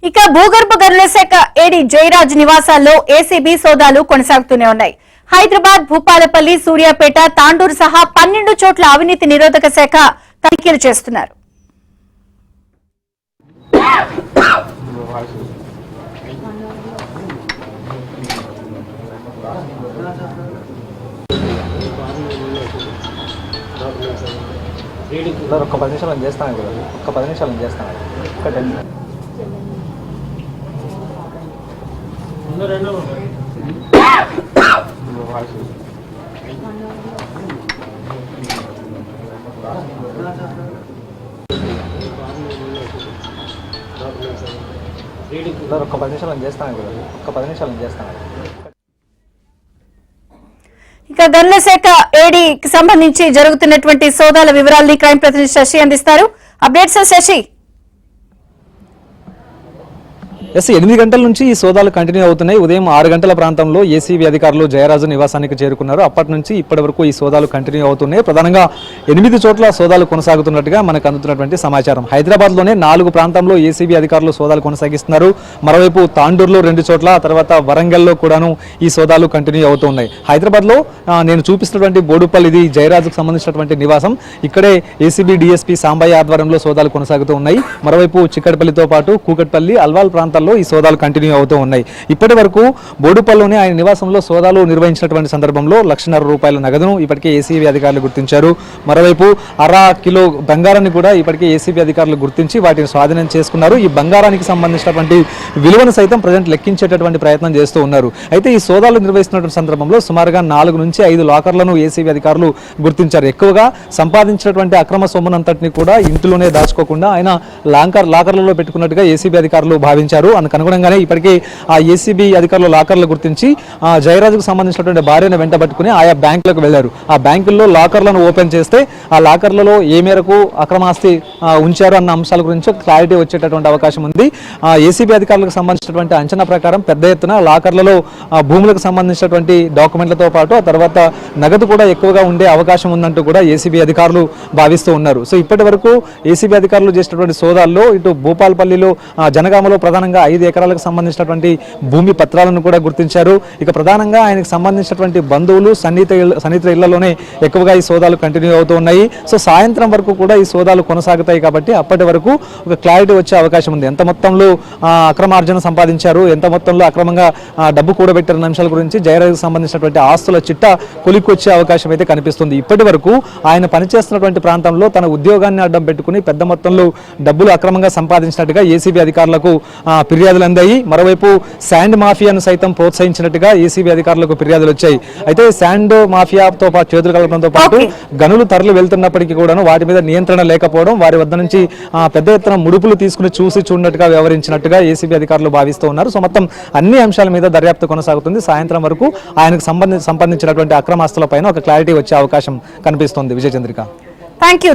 ఇక భూగర్భ గనుల శాఖ ఏడీ జయరాజ్ నివాసాల్లో ఏసీబీ సోదాలు కొనసాగుతూనే ఉన్నాయి. హైదరాబాద్, భూపాలపల్లి, సూర్యాపేట, తాండూరు సహా 12 చోట్ల అవినీతి నిరోధక శాఖ తనిఖీలు చేస్తున్నారు. ఒక్క 10 నిమిషాలు చేస్తాను కదా, ఒక్క 10 నిమిషాలు చేస్తాను. ఒక్క 10 ఒక్క 10 నిమిషాలు చేస్తాను కదా, ఒక్క 10 నిమిషాలు చేస్తాను. ఇక గనుల శాఖ ఏడీకి సంబంధించి జరుగుతున్నటువంటి సోదాల వివరాలని క్రైమ్ ప్రతినిధి శశి అందిస్తారు. అప్డేట్స్ శశి. 8 గంటల నుంచి ఈ సోదాలు కంటిన్యూ అవుతున్నాయి. ఉదయం 6 గంటల ప్రాంతంలో ఏసీబీ అధికారులు జయరాజు నివాసానికి చేరుకున్నారు. అప్పటి నుంచి ఇప్పటి వరకు ఈ సోదాలు కంటిన్యూ అవుతున్నాయి. ప్రధానంగా 8 చోట్ల సోదాలు కొనసాగుతున్నట్టుగా మనకు అందుతున్నటువంటి సమాచారం. హైదరాబాద్లోనే 4 ప్రాంతంలో ఏసీబీ అధికారులు సోదాలు కొనసాగిస్తున్నారు. మరోవైపు తాండూరులో 2 చోట్ల, తర్వాత వరంగల్లో కూడాను ఈ సోదాలు కంటిన్యూ అవుతున్నాయి. హైదరాబాద్లో నేను చూపిస్తున్నటువంటి బోడుపల్లి, ఇది జయరాజుకు సంబంధించినటువంటి నివాసం. ఇక్కడే ఏసీబీ డీఎస్పీ సాంబయ్య ఆధ్వర్యంలో సోదాలు కొనసాగుతూ ఉన్నాయి. మరోవైపు చిక్కడపల్లితో పాటు కూకట్పల్లి, అల్వాల్ ప్రాంతాల్లో ఈ సోదాలు కంటిన్యూ అవుతూ ఉన్నాయి. ఇప్పటి వరకు బోడుపల్లిలోనే ఆయన నివాసంలో సోదాలు నిర్వహించినటువంటి సందర్భంలో ₹1,50,000 నగదును ఇప్పటికే ఏసీబీ అధికారులు గుర్తించారు. మరోవైపు కిలో బంగారాన్ని కూడా ఇప్పటికే ఏసీబీ అధికారులు గుర్తించి వాటిని స్వాధీనం చేసుకున్నారు. ఈ బంగారానికి సంబంధించినటువంటి విలువను సైతం ప్రజెంట్ లెక్కించేటటువంటి ప్రయత్నం చేస్తూ ఉన్నారు. అయితే ఈ సోదాలు నిర్వహిస్తున్నటువంటి సందర్భంలో సుమారుగా 4 నుంచి 5 లాకర్లను ఏసీబీ అధికారులు గుర్తించారు. ఎక్కువగా సంపాదించినటువంటి అక్రమ సొమ్మునంతటిని కూడా ఇంటిలోనే దాచుకోకుండా ఆయన లాకర్లలో పెట్టుకున్నట్టుగా ఏసీబీ అధికారులు భావించారు. అందుకు అనుగుణంగానే ఇప్పటికే ఆ ఏసీబీ అధికారులు లాకర్లు గుర్తించి జయరాజుకు సంబంధించినటువంటి భార్యను వెంటబట్టుకుని ఆయా బ్యాంకులకు వెళ్లారు. ఆ బ్యాంకుల్లో లాకర్లను ఓపెన్ చేస్తే ఆ లాకర్లలో ఏ మేరకు అక్రమాస్తి ఉంచారు అన్న అంశాల గురించి ఒక క్లారిటీ వచ్చేటటువంటి అవకాశం ఉంది. ఏసీబీ అధికారులకు సంబంధించినటువంటి అంచనా ప్రకారం పెద్ద ఎత్తున లాకర్లలో భూములకు సంబంధించినటువంటి డాక్యుమెంట్లతో పాటు ఆ తర్వాత నగదు కూడా ఎక్కువగా ఉండే అవకాశం ఉందంటూ కూడా ఏసీబీ అధికారులు భావిస్తూ ఉన్నారు. సో ఇప్పటి వరకు ఏసీబీ అధికారులు చేసినటువంటి సోదాల్లో ఇటు భూపాలపల్లిలో, జనగామలో ప్రధానంగా 5 ఎకరాలకు సంబంధించినటువంటి భూమి పత్రాలను కూడా గుర్తించారు. ఇక ప్రధానంగా ఆయనకు సంబంధించినటువంటి బంధువులు, సన్నిహిత ఇళ్లలోనే ఎక్కువగా ఈ సోదాలు కంటిన్యూ అవుతూ ఉన్నాయి. సో సాయంత్రం వరకు కూడా ఈ సోదాలు కొనసాగుతాయి కాబట్టి అప్పటి వరకు ఒక క్లారిటీ వచ్చే అవకాశం ఉంది. ఎంత మొత్తంలో అక్రమార్జన సంపాదించారు, ఎంత మొత్తంలో అక్రమంగా డబ్బు కూడబెట్టిన అంశాల గురించి జయరాజుకు సంబంధించినటువంటి ఆస్తుల చిట్టా కొలిక్కొచ్చే అవకాశం అయితే కనిపిస్తుంది. ఇప్పటి వరకు ఆయన పనిచేస్తున్నటువంటి ప్రాంతంలో తన ఉద్యోగాన్ని అడ్డం పెట్టుకుని పెద్ద మొత్తంలో డబ్బులు అక్రమంగా సంపాదించినట్టుగా ఏసీబీ అధికారులకు ఫిర్యాదులు అందాయి. మరోవైపు శాండ్ మాఫియాను సైతం ప్రోత్సహించినట్టుగా ఏసీబీ అధికారులకు ఫిర్యాదులు వచ్చాయి. అయితే శాండ్ మాఫియాతో పాటు చేతులు కలపడంతో పాటు గనులు తరలి వెళ్తున్నప్పటికీ కూడాను వాటి మీద నియంత్రణ లేకపోవడం, వారి వద్ద నుంచి పెద్ద ఎత్తున ముడుపులు తీసుకుని చూడనట్టుగా వ్యవహరించినట్టుగా ఏసీబీ అధికారులు భావిస్తూ ఉన్నారు. సో మొత్తం అన్ని అంశాల మీద దర్యాప్తు కొనసాగుతుంది. సాయంత్రం వరకు ఆయనకు సంబంధించినటువంటి అక్రమాస్తులపైన ఒక క్లారిటీ వచ్చే అవకాశం కనిపిస్తుంది. విజయచంద్రిక. Thank you.